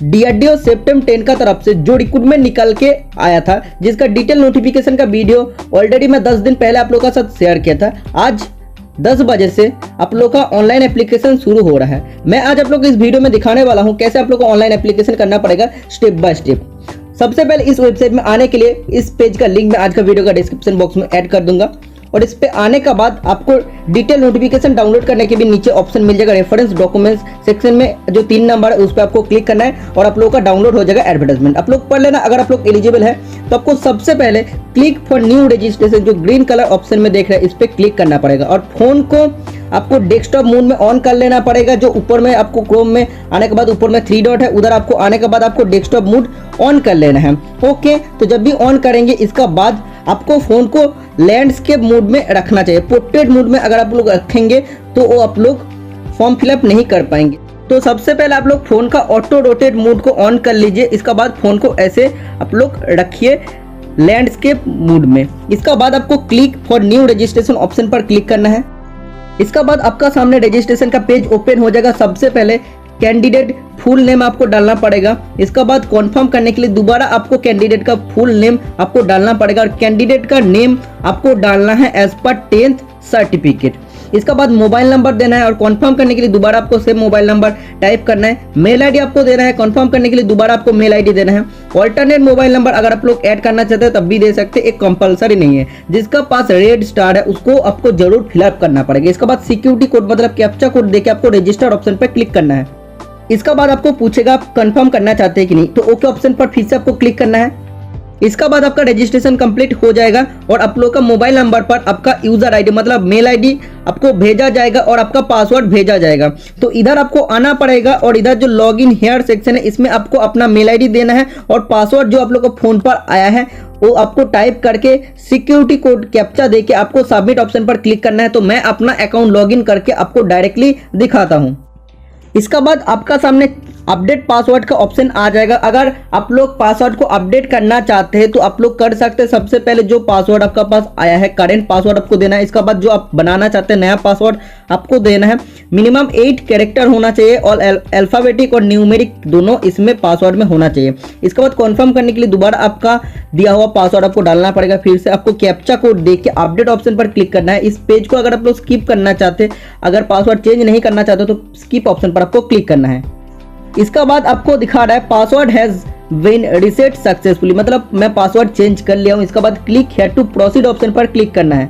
DRDO September 10 का तरफ से जो रिक्रूटमेंट निकल के आया था, जिसका डिटेल नोटिफिकेशन का वीडियो ऑलरेडी मैं 10 दिन पहले आप लोगों के साथ शेयर किया था। आज 10 बजे से आप लोग का ऑनलाइन एप्लीकेशन शुरू हो रहा है। मैं आज आप लोग को इस वीडियो में दिखाने वाला हूं कैसे आप लोग को ऑनलाइन एप्लीकेशन करना पड़ेगा स्टेप बाय स्टेप। सबसे पहले इस वेबसाइट में आने के लिए इस पेज का लिंक मैं आज का वीडियो का डिस्क्रिप्शन बॉक्स में ऐड कर दूंगा, और इस पे आने का बाद आपको डिटेल नोटिफिकेशन डाउनलोड करने के भी नीचे ऑप्शन मिल जाएगा। रेफरेंस डॉक्यूमेंट्स सेक्शन में जो 3 नंबर है उस पर आपको क्लिक करना है और आप लोगों का डाउनलोड हो जाएगा एडवर्टाइजमेंट। आप लोग पढ़ लेना। अगर आप लोग एलिजिबल है तो आपको सबसे पहले क्लिक फॉर न्यू रजिस्ट्रेशन जो ग्रीन कलर ऑप्शन में देख रहे हैं इस पर क्लिक करना पड़ेगा, और फोन को आपको डेस्कटॉप मोड में ऑन कर लेना पड़ेगा। जो ऊपर में आपको क्रोम में आने के बाद ऊपर में 3 डॉट है, उधर आपको आने के बाद आपको डेस्कटॉप मोड ऑन कर लेना है। ओके, तो जब भी ऑन करेंगे इसका बाद आपको फोन को लैंडस्केप मोड में रखना चाहिए। पोर्ट्रेट मोड में अगर आप लोग रखेंगे तो वो आप लोग फॉर्म फिलअप नहीं कर पाएंगे। तो सबसे पहले आप लोग फोन का ऑटो रोटेट मोड को ऑन कर लीजिए। इसका बाद फोन को ऐसे आप लोग रखिए लैंडस्केप मोड में। इसका बाद आपको click for new registration option पर क्लिक करना है। इसका बाद आपका सामने रजिस्ट्रेशन का पेज ओपन हो जाएगा। सबसे पहले कैंडिडेट फुल नेम आपको डालना पड़ेगा। इसका बाद कॉन्फर्म करने के लिए दोबारा आपको कैंडिडेट का फुल नेम आपको डालना पड़ेगा, और कैंडिडेट का नेम आपको डालना है एज पर 10th सर्टिफिकेट। इसका बाद मोबाइल नंबर देना है, और कॉन्फर्म करने के लिए दोबारा आपको सेम मोबाइल नंबर टाइप करना है। मेल आईडी आपको देना है। कॉन्फर्म करने के लिए दोबारा आपको मेल आईडी देना है। ऑल्टरनेट मोबाइल नंबर अगर आप लोग ऐड करना चाहते हैं तब भी दे सकते हैं, एक कंपलसरी नहीं है। जिसका पास रेड स्टार है उसको आपको जरूर फिलअप करना पड़ेगा। इसके बाद सिक्योरिटी कोड मतलब कैप्चा कोड देके आपको रजिस्टर ऑप्शन पर क्लिक करना है। इसका बाद आपको पूछेगा आप कंफर्म करना चाहते हैं कि नहीं, तो ओके ऑप्शन पर फिर से आपको क्लिक करना है। इसका बाद आपका रजिस्ट्रेशन कंप्लीट हो जाएगा, और आप लोग का मोबाइल नंबर पर आपका यूजर आईडी मतलब मेल आईडी आपको भेजा जाएगा और आपका पासवर्ड भेजा जाएगा। तो इधर आपको आना पड़ेगा, और इधर जो लॉग इन हेयर सेक्शन है इसमें आपको अपना मेल आईडी देना है, और पासवर्ड जो आप लोग को फोन पर आया है वो आपको टाइप करके सिक्योरिटी कोड कैप्चा देके आपको सबमिट ऑप्शन पर क्लिक करना है। तो मैं अपना अकाउंट लॉग इन करके आपको डायरेक्टली दिखाता हूँ। इसका बाद आपका सामने अपडेट पासवर्ड का ऑप्शन आ जाएगा। अगर आप लोग पासवर्ड को अपडेट करना चाहते हैं तो आप लोग कर सकते हैं। सबसे पहले जो पासवर्ड आपका पास आया है करेंट पासवर्ड आपको देना है। इसका बाद जो आप बनाना चाहते हैं नया पासवर्ड आपको देना है। मिनिमम 8 कैरेक्टर होना चाहिए, और अल्फाबेटिक और न्यूमेरिक दोनों इसमें पासवर्ड में होना चाहिए। इसके बाद कॉन्फर्म करने के लिए दोबारा आपका दिया हुआ पासवर्ड आपको डालना पड़ेगा। फिर से आपको कैप्चा कोड देख के अपडेट ऑप्शन पर क्लिक करना है। इस पेज को अगर आप लोग स्किप करना चाहते हैं, अगर पासवर्ड चेंज नहीं करना चाहते तो स्किप ऑप्शन पर आपको क्लिक करना है। इसका बाद आपको दिखा रहा है password has been reset successfully, मतलब मैं पासवर्ड चेंज कर लिया हूं। इसका बाद click here to proceed option पर क्लिक करना है।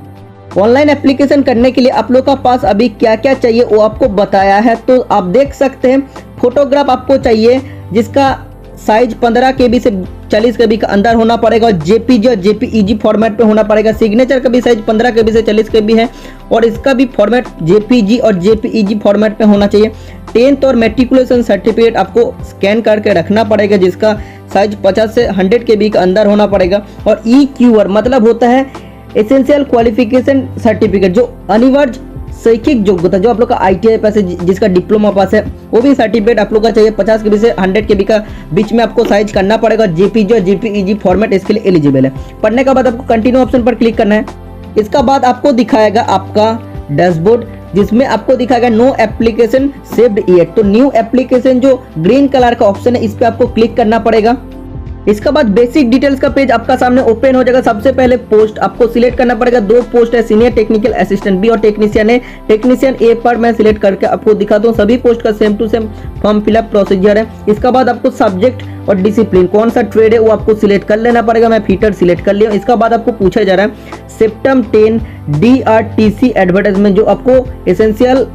ऑनलाइन एप्लीकेशन करने के लिए आप लोग का पास अभी क्या क्या चाहिए वो आपको बताया है, तो आप देख सकते हैं। फोटोग्राफ आपको चाहिए जिसका साइज 15 KB से 40 KB का अंदर होना पड़ेगा, और जेपीजी और जेपीईजी फॉर्मेट पे होना पड़ेगा। सिग्नेचर का भी साइज 15 KB से 40 KB है, और इसका भी फॉर्मेट जेपीजी और जेपीईजी फॉर्मेट पे होना चाहिए। 10th और मेट्रिकुलेशन सर्टिफिकेट आपको स्कैन करके रखना पड़ेगा, जिसका साइज 50 से 100 KB का अंदर होना पड़ेगा। और EQR मतलब होता है एसेंशियल क्वालिफिकेशन सर्टिफिकेट, जो अनिवार्य शैक्षिक योग्यता जो आप लोग का ITI पास है, जिसका डिप्लोमा पास है, वो भी सर्टिफिकेट आप लोग का चाहिए। 50 KB से 100 KB का बीच में आपको साइज करना पड़ेगा। जेपीजी और जेपीईजी फॉर्मेट इसके लिए एलिजिबल है। पढ़ने के बाद आपको कंटिन्यू ऑप्शन पर क्लिक करना है। इसका बाद आपको दिखाएगा आपका डैशबोर्ड, जिसमें आपको दिखाएगा नो एप्लीकेशन सेव्ड येट। तो न्यू एप्लीकेशन जो ग्रीन कलर का ऑप्शन है इस पर आपको क्लिक करना पड़ेगा। इसका बाद बेसिक डिटेल्स का पेज आपका सामने ओपन हो जाएगा। सबसे पहले पोस्ट आपको सिलेक्ट करना पड़ेगा। 2 पोस्ट है, सीनियर टेक्निकल असिस्टेंट B और टेक्नीशियन है। टेक्नीशियन A पर मैं सिलेक्ट करके आपको दिखाता हूँ। सभी पोस्ट का same to same form fill up procedure है। इसका बाद आपको सब्जेक्ट और डिसिप्लिन कौन सा ट्रेड है वो आपको सिलेक्ट कर लेना पड़ेगा। मैं फीटर सिलेक्ट कर लिया। इसका बाद आपको पूछा जा रहा है सेप्टेम्बर 10 DRTC एडवर्टाइजमेंट, जो आपको एसेंशियल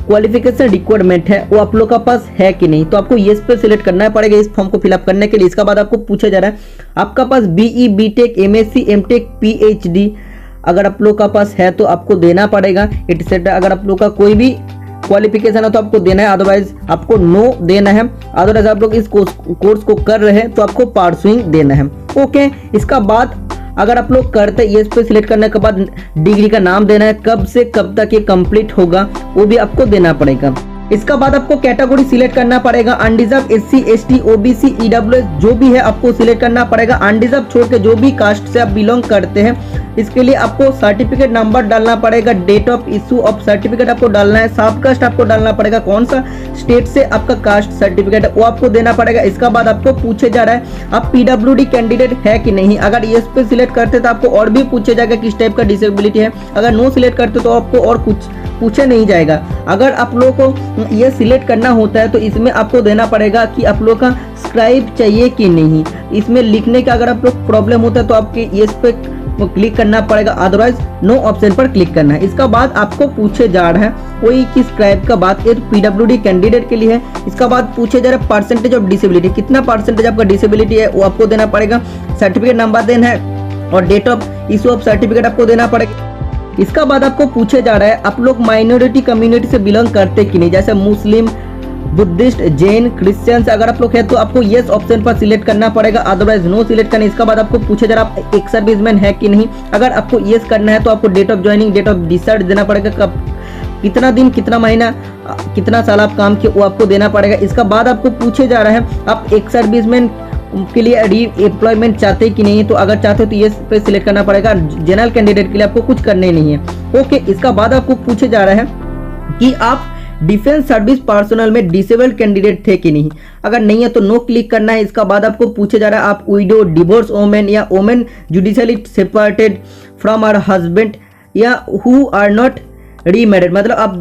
क्वालिफिकेशन रिक्वायरमेंट है वो आप लोग का पास है कि नहीं, तो आपको येस पे सिलेक्ट करना पड़ेगा इस फॉर्म को फिलअप करने के लिए। इसका बाद आपको पूछा जा रहा है आपका पास BE BTech MSc MTech PhD अगर आप लोग का पास है तो आपको देना पड़ेगा एटसेट्रा। अगर आप लोग का कोई भी क्वालिफिकेशन है तो आपको देना है, अदरवाइज आपको नो देना है। अदरवाइज आप लोग इस कोर्स को कर रहे हैं तो आपको परसुइंग देना है। ओके, इसका बाद अगर आप लोग करते हैं, ये इस पे सिलेक्ट करने के बाद डिग्री का नाम देना है, कब से कब तक ये कंप्लीट होगा वो भी आपको देना पड़ेगा। इसका बाद आपको कैटेगरी सिलेक्ट करना पड़ेगा। Undeserved SC ST OBC EWS जो भी है आपको सिलेक्ट करना पड़ेगा। अनडिजर्व छोड़ के जो भी कास्ट से आप बिलोंग करते हैं इसके लिए आपको सर्टिफिकेट नंबर डालना पड़ेगा, date of issue of certificate आपको डालना है, साफ कास्ट आपको डालना पड़ेगा, कौन सा स्टेट से आपका कास्ट सर्टिफिकेट है वो आपको देना पड़ेगा। इसका बाद आपको पूछे जा रहा है आप पीडब्ल्यूडी कैंडिडेट है कि नहीं। अगर यस पे सिलेक्ट करते तो आपको और भी पूछे जाएगा किस टाइप का डिसेबिलिटी है। अगर नो सिलेक्ट करते तो आपको और कुछ पूछे नहीं जाएगा। अगर आप लोगों को ये सिलेक्ट करना होता है तो इसमें आपको देना पड़ेगा कि आप लोग का स्क्राइब चाहिए कि नहीं। इसमें लिखने का अगर आप लोग प्रॉब्लम होता है तो आपके यस पे क्लिक करना पड़ेगा, अदरवाइज नो ऑप्शन पर क्लिक करना है। इसका बाद आपको पूछे जा रहा है कोई कि स्क्राइब का बात, ये पीडब्ल्यूडी कैंडिडेट के लिए है। इसका बाद पूछे जा रहा है परसेंटेज ऑफ डिसेबिलिटी, कितना परसेंटेज आपका डिसेबिलिटी है वो आपको देना पड़ेगा, सर्टिफिकेट नंबर देना है और date of issue of certificate आपको देना पड़ेगा। इसका बाद आपको पूछे जा रहा है आप लोग माइनॉरिटी कम्युनिटी से बिलोंग करते कि नहीं, जैसे मुस्लिम, बुद्धिस्ट, जैन, क्रिश्चियंस। अगर आप लोग है तो आपको यस ऑप्शन पर सिलेक्ट करना पड़ेगा, अदरवाइज नो सिलेक्ट करना। इसका बाद आपको पूछे जा रहा है आप एक सर्विसमैन है कि नहीं। अगर आपको यस करना है तो आपको date of joining, date of discharge देना पड़ेगा, कब, कितना दिन, कितना महीना, कितना साल आप काम किए वो आपको देना पड़ेगा। इसका बाद आपको पूछे जा रहा है आप एक सर्विसमैन के लिए री एम्प्लॉयमेंट चाहते कि नहीं। तो अगर चाहते हो तो ये पे सिलेक्ट करना पड़ेगा। जनरल कैंडिडेट के लिए आपको कुछ करने नहीं है। ओके, इसका बाद आपको पूछे जा रहा है कि आप डिफेंस सर्विस पर्सनल में डिसेबल्ड कैंडिडेट थे कि नहीं। अगर नहीं है तो नो क्लिक करना है। इसका बाद आपको पूछे जा रहा है आप विडो, डिवोर्स वोमेन या women judicially separated from our husband या हु आर नॉट रीमैरिड, मतलब आप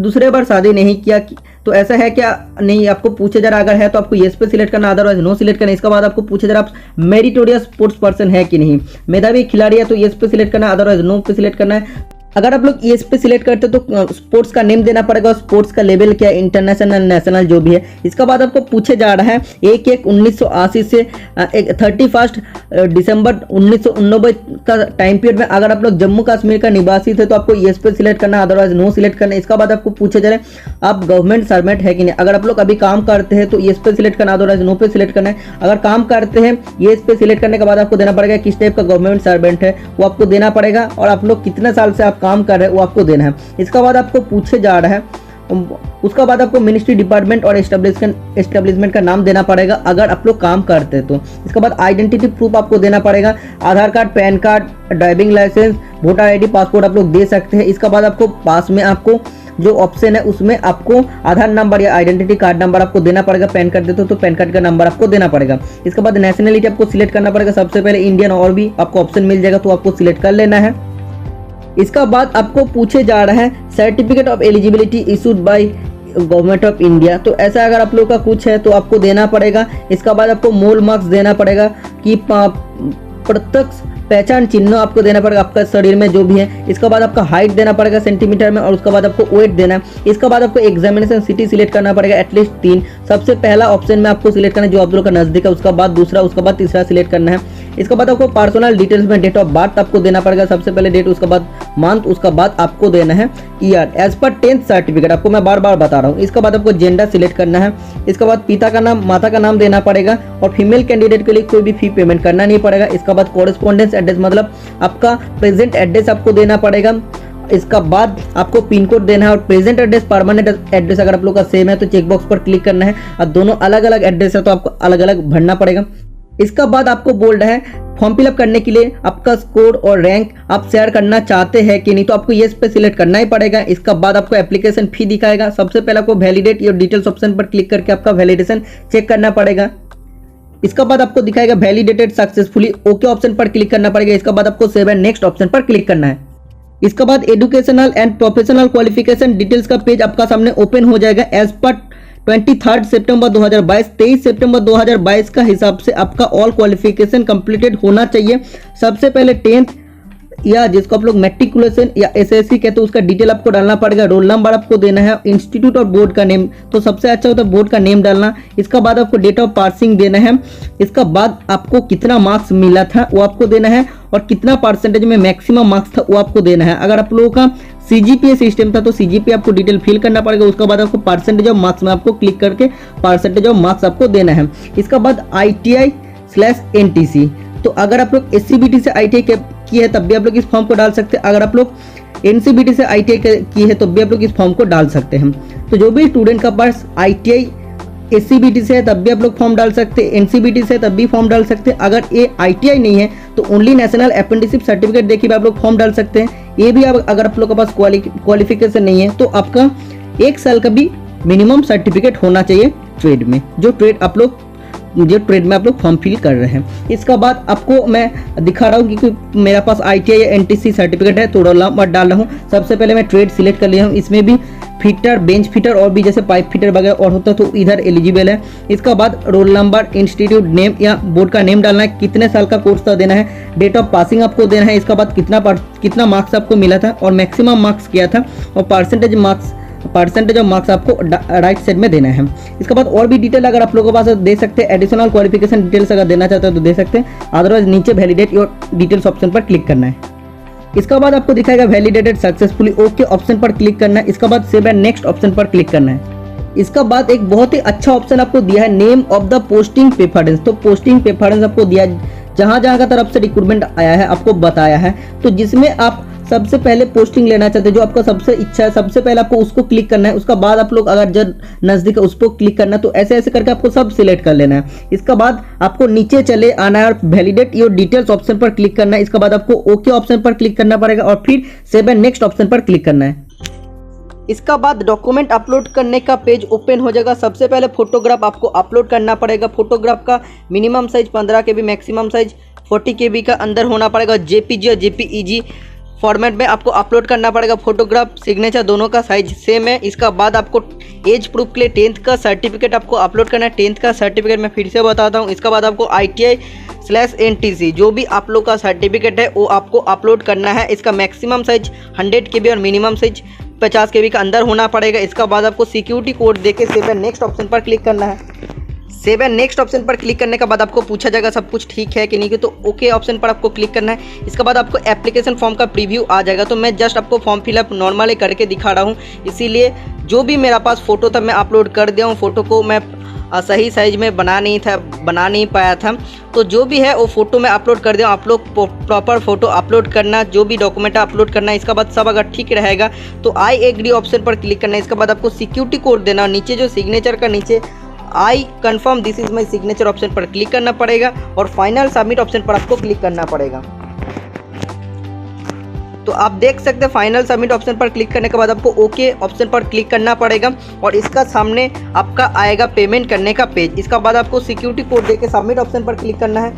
दूसरे बार शादी नहीं किया तो ऐसा है क्या, नहीं। आपको पूछे जा रहा अगर है तो आपको येस पे सिलेक्ट करना, अदरवाइज नो सिलेक्ट करना। इसका बाद आपको पूछे जा रहा आप मेरिटोरियस स्पोर्ट्स पर्सन है कि नहीं, मेधावी खिलाड़ी है तो येस पे सिलेक्ट करना, अदरवाइज नो पे सिलेक्ट करना है। अगर आप लोग येस पे सिलेक्ट करते तो स्पोर्ट्स का नेम देना पड़ेगा, स्पोर्ट्स का लेवल क्या है, इंटरनेशनल, नेशनल जो भी है। इसका बाद आपको पूछे जा रहा है 1/1/1980 से 31 दिसंबर 1989 का टाइम पीरियड में अगर आप लोग जम्मू कश्मीर का निवासी थे तो आपको येस पे सिलेक्ट करना, अदरवाइज नो सिलेक्ट करना। इसका बाद आपको पूछे जा रहे हैं आप गवर्नमेंट सर्वेंट है कि नहीं। अगर आप लोग अभी काम करते हैं तो येस पे सिलेक्ट करना, अदरवाइज नो पे सिलेक्ट करना है। अगर काम करते हैं येस पे सिलेक्ट करने के बाद आपको देना पड़ेगा किस टाइप का गवर्नमेंट सर्वेंट है वो आपको देना पड़ेगा, और आप लोग कितने साल से आप काम कर रहे हैं वो आपको देना है। इसका बाद आपको पूछे जा रहा है उसका बाद आपको मिनिस्ट्री, डिपार्टमेंट और एस्टेब्लिशमेंट का नाम देना पड़ेगा अगर आप लोग काम करते तो। इसके बाद आइडेंटिटी प्रूफ आपको देना पड़ेगा, Aadhaar card, PAN card, driving licence, voter ID, passport आप लोग दे सकते हैं। इसका बाद आपको पास में आपको जो ऑप्शन है उसमें आपको आधार नंबर या आइडेंटिटी कार्ड नंबर आपको देना पड़ेगा। पैन कार्ड देते हो तो पैन कार्ड का नंबर आपको देना पड़ेगा। इसके बाद नेशनलिटी आपको सिलेक्ट करना पड़ेगा, सबसे पहले इंडियन, और भी आपको ऑप्शन मिल जाएगा तो आपको सिलेक्ट कर लेना है। इसका बाद आपको पूछे जा रहा है certificate of eligibility issued by government of India, तो ऐसा अगर आप लोग का कुछ है तो आपको देना पड़ेगा। इसका बाद आपको मोल मार्क्स देना पड़ेगा कि प्रत्यक्ष पहचान चिन्ह आपको देना पड़ेगा आपका शरीर में जो भी है। इसका बाद आपका हाइट देना पड़ेगा सेंटीमीटर में, और उसके बाद आपको वेट देना है। इसका बाद आपको एग्जामिनेशन सिटी सिलेक्ट करना पड़ेगा एटलीस्ट 3। सबसे पहला ऑप्शन में आपको सिलेक्ट करना है जो आप लोग का नजदीक है, उसका बाद दूसरा, उसका बाद तीसरा सिलेक्ट करना है। इसके बाद आपको पर्सनल डिटेल्स में डेट ऑफ बर्थ आपको देना पड़ेगा, सबसे पहले डेट, उसके बाद मंथ, उसका बाद आपको देना है year as per 10th certificate, आपको मैं बार बार बता रहा हूँ। इसके बाद आपको जेंडर सिलेक्ट करना है। इसके बाद पिता का नाम, माता का नाम देना पड़ेगा, और फीमेल कैंडिडेट के लिए कोई भी फी पेमेंट करना नहीं पड़ेगा। इसका बाद कॉरेस्पॉन्डेंस एड्रेस, मतलब आपका प्रेजेंट एड्रेस आपको देना पड़ेगा। इसका बाद आपको पिन कोड देना है, और प्रेजेंट एड्रेस, परमानेंट एड्रेस अगर आप लोग का सेम है तो चेक बॉक्स पर क्लिक करना है, और दोनों अलग अलग एड्रेस है तो आपको अलग अलग भरना पड़ेगा। इसका बाद आपको बोल रहा है फॉर्म फिलअप करने के लिए आपका स्कोर और रैंक आप शेयर करना चाहते हैं कि नहीं, तो आपको येस पे सिलेक्ट करना ही पड़ेगा। इसका बाद आपको एप्लीकेशन फी दिखाएगा, सबसे पहले आपको वैलिडेट योर डिटेल्स ऑप्शन पर क्लिक करके आपका वैलिडेशन चेक करना पड़ेगा। इसका बाद आपको दिखाएगा वैलिडेटेड सक्सेसफुली, ओके ऑप्शन पर क्लिक करना पड़ेगा। इसका बाद आपको सेव एंड नेक्स्ट ऑप्शन पर क्लिक करना है। इसका बाद educational and professional qualification details का पेज आपका सामने ओपन हो जाएगा। एज पर 23 सितंबर 2022, 23 सितंबर 2022 का हिसाब से आपका ऑल क्वालिफिकेशन कंप्लीटेड होना चाहिए। सबसे पहले 10th या जिसको आप लोग मैट्रिकुलेशन या एसएससी कहते हैं उसका डिटेल आपको डालना पड़ेगा, रोल नंबर आपको देना है, इंस्टीट्यूट और बोर्ड का नेम, तो सबसे अच्छा होता है बोर्ड का नेम डालना। इसका बाद आपको डेट ऑफ पासिंग देना है। इसका बाद आपको कितना मार्क्स मिला था वो आपको देना है, और कितना परसेंटेज में मैक्सिमम मार्क्स था वो आपको देना है। अगर आप लोगों का सीजीपीए सिस्टम था तो सीजीपीए आपको डिटेल फिल करना पड़ेगा। उसके बाद आपको परसेंटेज ऑफ मार्क्स में आपको क्लिक करके परसेंटेज ऑफ मार्क्स आपको देना है। इसका बाद ITI/NTC, तो अगर आप लोग SCBT से ITI की है तब भी आप लोग इस फॉर्म को डाल सकते हैं। अगर आप लोग NCBT से ITI की है तो भी आप लोग इस फॉर्म को डाल सकते हैं। तो जो भी स्टूडेंट का पास ITI SCBT से है तब भी आप लोग फॉर्म डाल सकते हैं, NCBT से है तब भी फॉर्म डाल सकते हैं। अगर ये ITI नहीं है तो ओनली नेशनल अप्रेंटिसशिप सर्टिफिकेट देखिए भी आप लोग फॉर्म डाल सकते हैं। ये भी अगर आप लोग के पास क्वालिफिकेशन नहीं है तो आपका 1 साल का भी मिनिमम सर्टिफिकेट होना चाहिए ट्रेड में, जो ट्रेड में आप लोग फॉर्म फिल कर रहे हैं। इसका बाद आपको मैं दिखा रहा हूँ क्योंकि मेरे पास ITI या NTC सर्टिफिकेट है तो रोल नंबर डाल रहा हूँ। सबसे पहले मैं ट्रेड सिलेक्ट कर लिया हूँ, इसमें भी फिटर, बेंच फिटर और भी जैसे पाइप फिटर वगैरह और होता है तो इधर एलिजिबल है। इसका बाद रोल नंबर, इंस्टीट्यूट नेम या बोर्ड का नेम डालना है, कितने साल का कोर्स का देना है, डेट ऑफ पासिंग आपको देना है। इसका बाद कितना मार्क्स आपको मिला था और मैक्सिमम मार्क्स किया था, और परसेंटेज ऑफ मार्क्स आपको राइट साइड में देना है। इसके बाद और भी डिटेल अगर आप लोगों के पास दे सकते हैं, एडिशनल क्वालिफिकेशन डिटेल्स अगर देना चाहते हैं तो दे सकते हैं, अदरवाइज नीचे वैलिडेट योर डिटेल्स ऑप्शन पर क्लिक करना है। इसका बाद आपको दिखाएगा वैलिडेटेड सक्सेसफुली, ओके ऑप्शन पर क्लिक करना है। इसका बाद सेव एंड नेक्स्ट ऑप्शन पर क्लिक करना है। इसका बाद एक बहुत ही अच्छा ऑप्शन आपको दिया है, name of the posting preference. तो पोस्टिंग प्रेफरेंस आपको दिया, जहां का तरफ से रिक्रूटमेंट आया है आपको बताया है, तो जिसमें आप सबसे पहले पोस्टिंग लेना चाहते हैं, जो आपका सबसे इच्छा है, सबसे पहले आपको उसको क्लिक करना है। उसका बाद आप लोग अगर जब नजदीक है उस पर क्लिक करना है, तो ऐसे ऐसे करके आपको सब सिलेक्ट कर लेना है। इसका बाद आपको नीचे चले आना है और वैलिडेट योर डिटेल्स ऑप्शन पर क्लिक करना है। इसका बाद आपको ओके ऑप्शन पर क्लिक करना पड़ेगा और फिर सेव एंड नेक्स्ट ऑप्शन पर क्लिक करना है। इसका बाद डॉक्यूमेंट अपलोड करने का पेज ओपन हो जाएगा। सबसे पहले फोटोग्राफ आपको अपलोड करना पड़ेगा। फोटोग्राफ का minimum size 15 KB, maximum size 40 KB का अंदर होना पड़ेगा। JPG और JPEG फॉर्मेट में आपको अपलोड करना पड़ेगा। फोटोग्राफ, सिग्नेचर दोनों का साइज सेम है। इसका बाद आपको एज प्रूफ के लिए 10th का सर्टिफिकेट आपको अपलोड करना है। 10th का सर्टिफिकेट मैं फिर से बताता हूँ। इसका बाद आपको ITI/NTC जो भी आप लोग का सर्टिफिकेट है वो आपको अपलोड करना है। इसका मैक्सिमम साइज 100 KB और मिनिमम साइज 50 KB का अंदर होना पड़ेगा। इसका बाद आपको सिक्योरिटी कोड देके सेव एंड नेक्स्ट ऑप्शन पर क्लिक करना है। सेव एंड नेक्स्ट ऑप्शन पर क्लिक करने के बाद आपको पूछा जाएगा सब कुछ ठीक है कि नहीं, तो ओके ऑप्शन पर आपको क्लिक करना है। इसके बाद आपको एप्लीकेशन फॉर्म का प्रीव्यू आ जाएगा। तो मैं जस्ट आपको फॉर्म फिलअप नॉर्मली करके दिखा रहा हूँ, इसीलिए जो भी मेरा पास फोटो था मैं अपलोड कर दिया हूँ। फोटो को मैं सही साइज में बना नहीं पाया था, तो जो भी है वो फोटो मैं अपलोड कर दिया। आप लोग प्रॉपर फोटो अपलोड करना, जो भी डॉक्यूमेंट अपलोड करना। इसका बाद सब अगर ठीक रहेगा तो आई एग्री ऑप्शन पर क्लिक करना है। इसके बाद आपको सिक्योरिटी कोड देना, नीचे जो सिग्नेचर का नीचे I confirm this is my signature option पर क्लिक करना पड़ेगा और फाइनल सबमिट ऑप्शन पर आपको क्लिक करना पड़ेगा। तो आप देख सकते हैं फाइनल सबमिट ऑप्शन पर क्लिक करने के बाद आपको ओके ऑप्शन पर क्लिक करना पड़ेगा और इसका सामने आपका आएगा पेमेंट करने का पेज। इसका बाद आपको सिक्योरिटी कोड देके सबमिट ऑप्शन पर क्लिक करना है।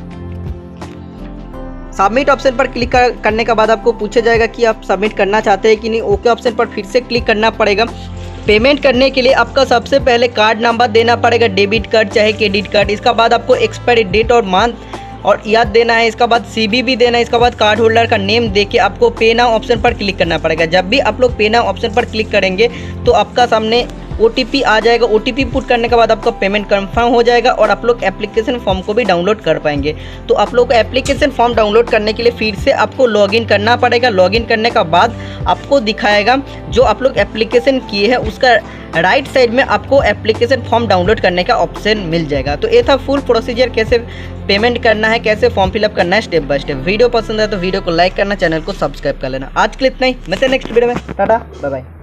सबमिट ऑप्शन पर क्लिक करने के बाद आपको पूछा जाएगा कि आप सबमिट करना चाहते हैं कि नहीं। ओके ऑप्शन पर फिर से क्लिक करना पड़ेगा। पेमेंट करने के लिए आपका सबसे पहले कार्ड नंबर देना पड़ेगा, डेबिट कार्ड चाहे क्रेडिट कार्ड। इसका बाद आपको एक्सपायरी डेट और मंथ और याद देना है। इसका बाद CVV देना है। इसका बाद कार्ड होल्डर का नेम देके आपको पे नाउ ऑप्शन पर क्लिक करना पड़ेगा। जब भी आप लोग पे नाउ ऑप्शन पर क्लिक करेंगे तो आपका सामने OTP आ जाएगा। OTP पुट करने के बाद आपका पेमेंट कंफर्म हो जाएगा और आप लोग एप्लीकेशन फॉर्म को भी डाउनलोड कर पाएंगे। तो आप लोग को एप्लीकेशन फॉर्म डाउनलोड करने के लिए फिर से आपको लॉगिन करना पड़ेगा। लॉगिन करने का बाद आपको दिखाएगा जो आप लोग एप्लीकेशन किए हैं उसका राइट साइड में आपको एप्लीकेशन फॉर्म डाउनलोड करने का ऑप्शन मिल जाएगा। तो ये था फुल प्रोसीजर, कैसे पेमेंट करना है, कैसे फॉर्म फिलअप करना है स्टेप बाय स्टेप। वीडियो पसंद है तो वीडियो को लाइक करना, चैनल को सब्सक्राइब कर लेना। आज के लिए इतना ही, मिलते हैं नेक्स्ट वीडियो में। Tata, bye bye.